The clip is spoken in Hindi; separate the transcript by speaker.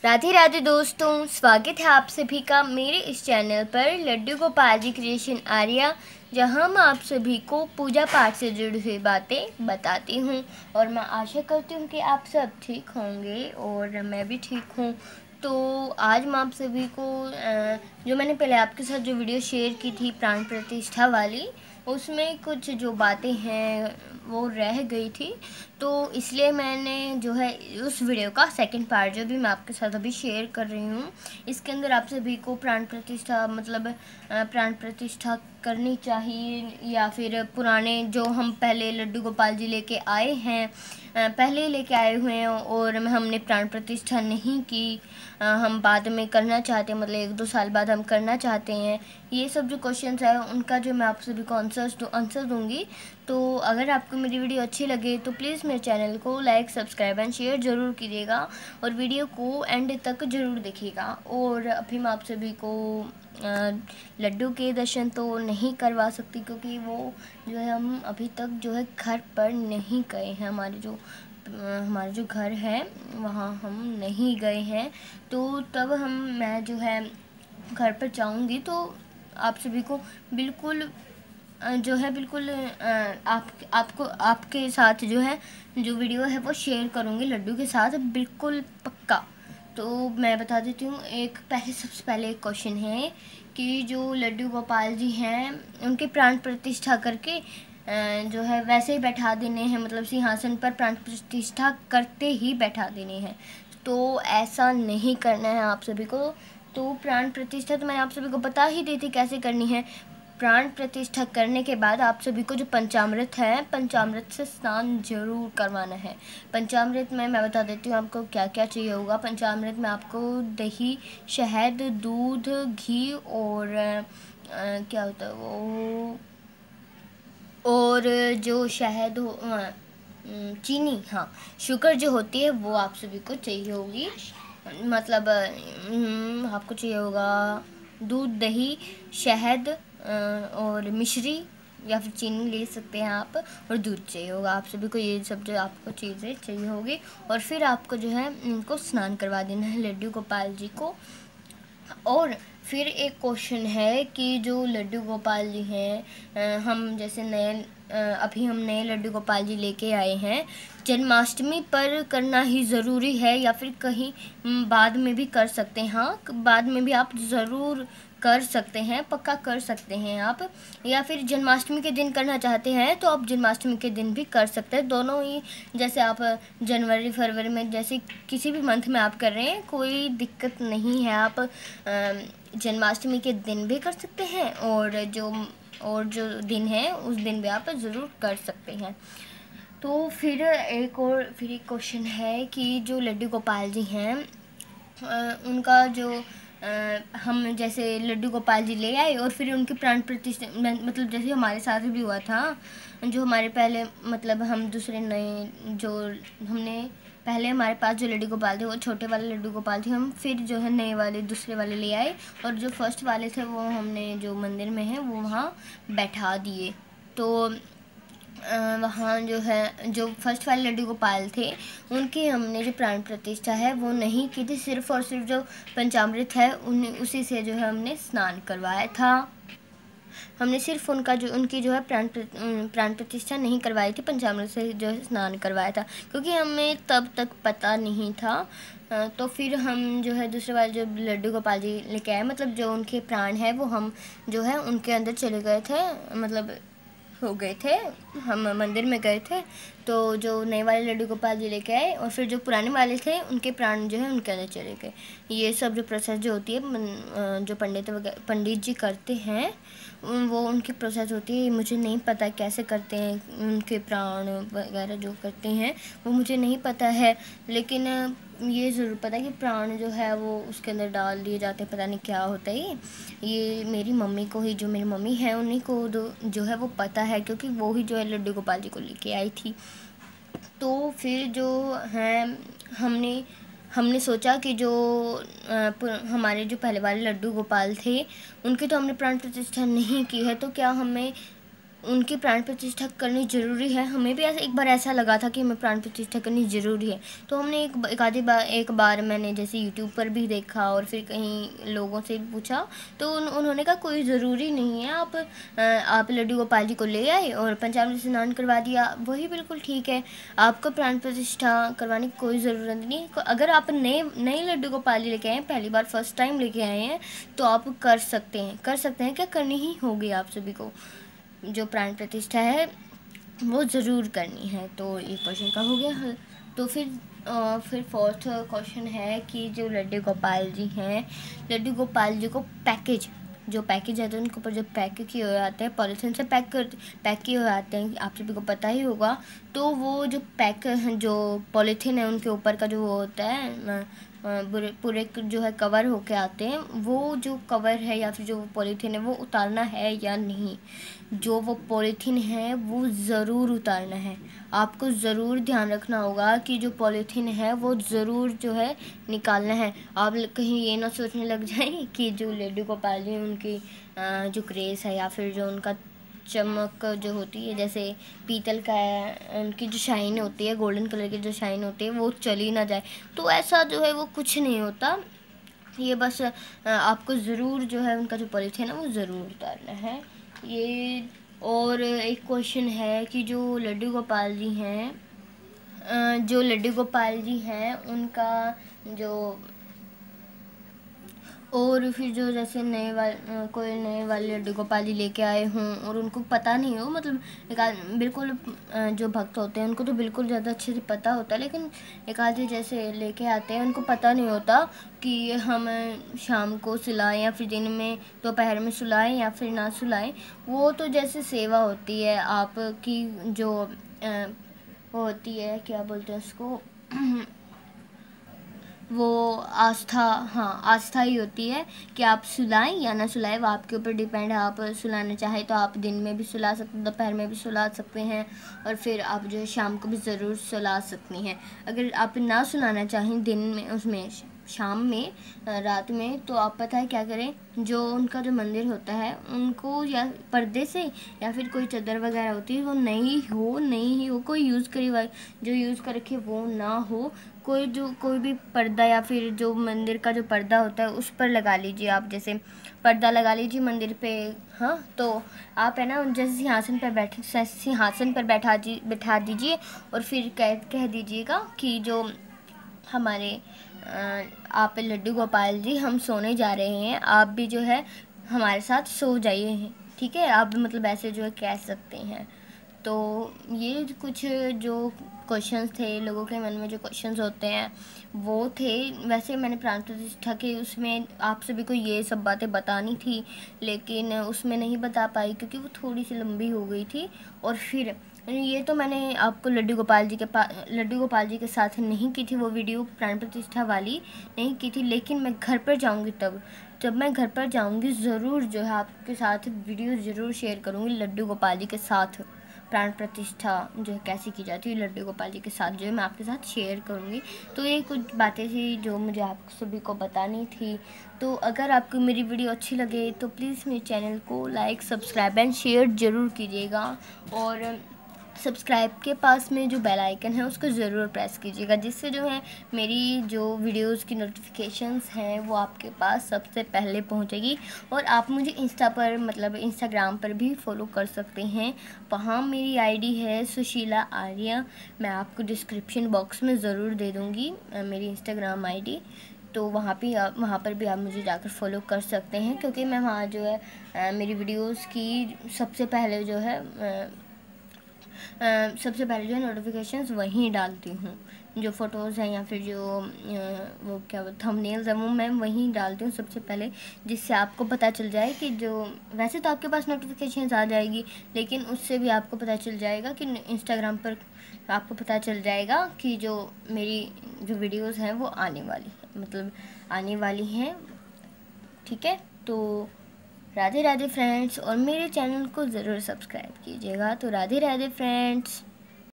Speaker 1: राधे राधे दोस्तों, स्वागत है आप सभी का मेरे इस चैनल पर लड्डू गोपाल जी क्रिएशन आर्या, जहां मैं आप सभी को पूजा पाठ से जुड़ी हुई बातें बताती हूं। और मैं आशा करती हूं कि आप सब ठीक होंगे और मैं भी ठीक हूं। तो आज मैं आप सभी को जो मैंने पहले आपके साथ जो वीडियो शेयर की थी प्राण प्रतिष्ठा वाली, उसमें कुछ जो बातें हैं वो रह गई थी, तो इसलिए मैंने जो है उस वीडियो का सेकंड पार्ट जो भी मैं आपके साथ अभी शेयर कर रही हूँ, इसके अंदर आप सभी को प्राण प्रतिष्ठा मतलब प्राण प्रतिष्ठा करनी चाहिए या फिर पुराने जो हम पहले लड्डू गोपाल जी लेके आए हैं, पहले लेके आए हुए हैं और हमने प्राण प्रतिष्ठा नहीं की, हम बाद में करना चाहते हैं, मतलब 1-2 साल बाद हम करना चाहते हैं। ये सब जो क्वेश्चंस है उनका जो मैं आप सभी को आंसर दूंगी। तो अगर आपको मेरी वीडियो अच्छी लगे तो प्लीज़ मेरे चैनल को लाइक, सब्सक्राइब एंड शेयर ज़रूर कीजिएगा और वीडियो को एंड तक ज़रूर देखिएगा। और अभी मैं आप सभी को लड्डू के दर्शन तो नहीं करवा सकती, क्योंकि वो जो है हम अभी तक जो है घर पर नहीं गए हैं। हमारे जो घर है वहाँ हम नहीं गए हैं, तो तब मैं जो है घर पर जाऊँगी तो आप सभी को बिल्कुल जो है बिल्कुल आपको आपके साथ जो है जो वीडियो है वो शेयर करूँगी लड्डू के साथ, बिल्कुल पक्का। तो मैं बता देती हूँ, सबसे पहले एक क्वेश्चन है कि जो लड्डू गोपाल जी हैं उनके प्राण प्रतिष्ठा करके जो है वैसे ही बैठा देने हैं, मतलब सिंहासन पर प्राण प्रतिष्ठा करते ही बैठा देने हैं। तो ऐसा नहीं करना है आप सभी को। तो प्राण प्रतिष्ठा तो मैंने आप सभी को बता ही दी थी कैसे करनी है। प्राण प्रतिष्ठा करने के बाद आप सभी को जो पंचामृत है, पंचामृत से स्नान जरूर करवाना है। पंचामृत में मैं बता देती हूँ आपको क्या क्या चाहिए होगा। पंचामृत में आपको दही, शहद, दूध, घी और क्या होता है वो, और जो शहद हो चीनी, हाँ शुगर जो होती है वो आप सभी को चाहिए होगी। मतलब आपको चाहिए होगा दूध, दही, शहद और मिश्री या फिर चीनी ले सकते हैं आप, और दूध चाहिए होगा आप सभी को। ये सब जो आपको चीज़ें चाहिए होगी और फिर आपको जो है इनको स्नान करवा देना है लड्डू गोपाल जी को। और फिर एक क्वेश्चन है कि जो लड्डू गोपाल जी हैं, हम जैसे अभी हम नए लड्डू गोपाल जी लेके आए हैं, जन्माष्टमी पर करना ही ज़रूरी है या फिर कहीं बाद में भी कर सकते हैं? हाँ, बाद में भी आप ज़रूर कर सकते हैं, पक्का कर सकते हैं आप। या फिर जन्माष्टमी के दिन करना चाहते हैं तो आप जन्माष्टमी के दिन भी कर सकते हैं, दोनों ही। जैसे आप जनवरी फरवरी में जैसे किसी भी मंथ में आप कर रहे हैं, कोई दिक्कत नहीं है। आप जन्माष्टमी के दिन भी कर सकते हैं और जो दिन है उस दिन भी आप ज़रूर कर सकते हैं। तो फिर एक क्वेश्चन है कि जो लड्डू गोपाल जी हैं, उनका जो हम जैसे लड्डू गोपाल जी ले आए और फिर उनकी प्राण प्रतिष्ठा, मतलब जैसे हमारे साथ भी हुआ था, जो हमारे पहले मतलब हम दूसरे नए जो हमने पहले हमारे पास जो लड्डू गोपाल थे वो छोटे वाले लड्डू गोपाल थे, हम फिर जो है नए वाले दूसरे वाले ले आए और जो फर्स्ट वाले थे वो हमने जो मंदिर में है वो वहाँ बैठा दिए। तो वहाँ जो है जो फर्स्ट वाले लड्डू गोपाल थे उनकी हमने जो प्राण प्रतिष्ठा है वो नहीं की थी, सिर्फ और सिर्फ जो पंचामृत है उसी से जो है हमने स्नान करवाया था। हमने सिर्फ उनकी जो है प्राण प्रतिष्ठा नहीं करवाई थी, पंचामृत से जो है स्नान करवाया था, क्योंकि हमें तब तक पता नहीं था। तो फिर हम जो है दूसरे वाले जो लड्डू गोपाल जी लेके आए, मतलब जो उनके प्राण है वो हम जो है उनके अंदर चले गए थे, मतलब हो गए थे, हम मंदिर में गए थे। तो जो नए वाले लड्डू गोपाल जी लेके आए और फिर जो पुराने वाले थे उनके प्राण जो है उनके अंदर चले गए। ये सब जो प्रोसेस जो होती है जो पंडित जी करते हैं वो उनकी प्रोसेस होती है। मुझे नहीं पता कैसे करते हैं, उनके प्राण वगैरह जो करते हैं वो मुझे नहीं पता है, लेकिन ये ज़रूर पता है कि प्राण जो है वो उसके अंदर डाल दिए जाते हैं, पता नहीं क्या होता है ये मेरी मम्मी को ही, जो मेरी मम्मी है उन्हीं को जो है वो पता है, क्योंकि वो ही जो है लड्डू गोपाल जी को लेके आई थी। तो फिर जो है हमने सोचा कि जो हमारे जो पहले वाले लड्डू गोपाल थे उनकी तो हमने प्राण प्रतिष्ठा नहीं की है, तो क्या हमें उनकी प्राण प्रतिष्ठा करनी ज़रूरी है। हमें भी एक बार ऐसा लगा था कि हमें प्राण प्रतिष्ठा करनी ज़रूरी है, तो हमने एक बार मैंने जैसे यूट्यूब पर भी देखा और फिर कहीं लोगों से पूछा, तो उन्होंने कहा कोई ज़रूरी नहीं है, आप लड्डू गोपाल जी को ले आए और पंचामृत स्नान करवा दिया, वही बिल्कुल ठीक है। आपको प्राण प्रतिष्ठा करवाने की कोई ज़रूरत नहीं। अगर आप नए लड्डू गोपाल जी लेके आए हैं, पहली बार फर्स्ट टाइम लेके आए हैं, तो आप कर सकते हैं क्या, करनी ही होगी आप सभी को। जो प्राण प्रतिष्ठा है वो ज़रूर करनी है। तो ये क्वेश्चन का हो गया हल। तो फिर फोर्थ क्वेश्चन है कि जो लड्डू गोपाल जी हैं, लड्डू गोपाल जी को जो पैकेज आते हैं उनके ऊपर जो पैक किए हुए आते हैं, पॉलीथीन से पैक किए हुए आते हैं, आप सभी को पता ही होगा। तो वो जो पॉलीथीन है उनके ऊपर का जो वो होता है, पूरे जो है कवर होके आते हैं, वो जो कवर है या फिर जो पॉलीथीन है वो उतारना है या नहीं। जो वो पॉलीथीन है वो ज़रूर उतारना है। आपको ज़रूर ध्यान रखना होगा कि जो पॉलीथीन है वो ज़रूर जो है निकालना है। आप कहीं ये ना सोचने लग जाए कि जो लड्डू गोपाल जी उनकी जो क्रेज़ है या फिर जो उनका चमक जो होती है, जैसे पीतल का है, उनकी जो शाइन होती है, गोल्डन कलर की जो शाइन होती है, वो चली ना जाए। तो ऐसा जो है वो कुछ नहीं होता। ये बस आपको ज़रूर जो है उनका जो पॉलीथीन है वो ज़रूर उतारना है ये। और एक क्वेश्चन है कि जो लड्डू गोपाल जी हैं उनका जो, और फिर जो जैसे कोई नए वाले लड्डू गोपाल जी लेके आए हों और उनको पता नहीं हो, मतलब बिल्कुल जो भक्त होते हैं उनको तो बिल्कुल ज़्यादा अच्छे से पता होता है, लेकिन एक आधे जैसे लेके आते हैं उनको पता नहीं होता कि हम शाम को सुलाएं या फिर दिन में दोपहर में सुलाएं या फिर ना सुलाएं। वो तो जैसे सेवा होती है आपकी, जो वो होती है, क्या बोलते हैं उसको वो आस्था ही होती है कि आप सुलाएं या ना सुलाएं, वो आपके ऊपर डिपेंड है। आप सुलाना चाहें तो आप दिन में भी सुला सकते हैं, दोपहर में भी सुला सकते हैं, और फिर आप जो है शाम को भी ज़रूर सुला सकती हैं। अगर आप ना सुलाना चाहें दिन में, उसमें शाम में, रात में, तो आप पता है क्या करें, जो उनका जो मंदिर होता है उनको या पर्दे से या फिर कोई चादर वगैरह होती है वो नहीं हो, कोई जो यूज़ कर रखे वो ना हो, कोई भी पर्दा या फिर जो मंदिर का जो पर्दा होता है उस पर लगा लीजिए। आप जैसे पर्दा लगा लीजिए मंदिर पे, हाँ, तो आप है ना जैसे सिंहासन पर बैठा दीजिए और फिर कह दीजिएगा कि जो हमारे आप लड्डू गोपाल जी, हम सोने जा रहे हैं, आप भी जो है हमारे साथ सो जाइए, ठीक है। आप मतलब ऐसे जो है कह सकते हैं। तो ये कुछ जो क्वेश्चंस थे, लोगों के मन में जो क्वेश्चंस होते हैं वो थे। वैसे मैंने प्राण प्रतिष्ठा के उसमें आप सभी को ये सब बातें बतानी थी, लेकिन उसमें नहीं बता पाई क्योंकि वो थोड़ी सी लंबी हो गई थी। और फिर ये तो मैंने आपको लड्डू गोपाल जी के साथ नहीं की थी, वो वीडियो प्राण प्रतिष्ठा वाली नहीं की थी, लेकिन मैं घर पर जाऊँगी जब मैं घर पर जाऊँगी ज़रूर जो है आपके साथ वीडियो ज़रूर शेयर करूँगी लड्डू गोपाल जी के साथ। प्राण प्रतिष्ठा जो है कैसे की जाती है लड्डू गोपाल जी के साथ, जो है मैं आपके साथ शेयर करूँगी। तो ये कुछ बातें थी जो मुझे आप सभी को बतानी थी। तो अगर आपको मेरी वीडियो अच्छी लगे तो प्लीज़ मेरे चैनल को लाइक, सब्सक्राइब एंड शेयर ज़रूर कीजिएगा, और सब्सक्राइब के पास में जो बेल आइकन है उसको ज़रूर प्रेस कीजिएगा, जिससे जो है मेरी जो वीडियोस की नोटिफिकेशंस हैं वो आपके पास सबसे पहले पहुंचेगी। और आप मुझे इंस्टाग्राम पर भी फॉलो कर सकते हैं। वहाँ मेरी आईडी है सुशीला आर्या, मैं आपको डिस्क्रिप्शन बॉक्स में ज़रूर दे दूँगी मेरी इंस्टाग्राम आईडी। तो वहाँ पर भी आप मुझे जाकर फॉलो कर सकते हैं, क्योंकि मैं वहाँ जो है मेरी वीडियोस की सबसे पहले जो है नोटिफिकेशंस वहीं डालती हूँ। जो फ़ोटोज़ हैं या फिर जो वो क्या थंबनेल्स हैं वो मैं वहीं डालती हूँ सबसे पहले, जिससे आपको पता चल जाए कि जो वैसे तो आपके पास नोटिफिकेशंस आ जाएगी, लेकिन उससे भी आपको पता चल जाएगा कि इंस्टाग्राम पर आपको पता चल जाएगा कि जो मेरी जो वीडियोस हैं वो आने वाली हैं, ठीक है। तो राधे राधे फ्रेंड्स, और मेरे चैनल को ज़रूर सब्सक्राइब कीजिएगा। तो राधे राधे फ्रेंड्स।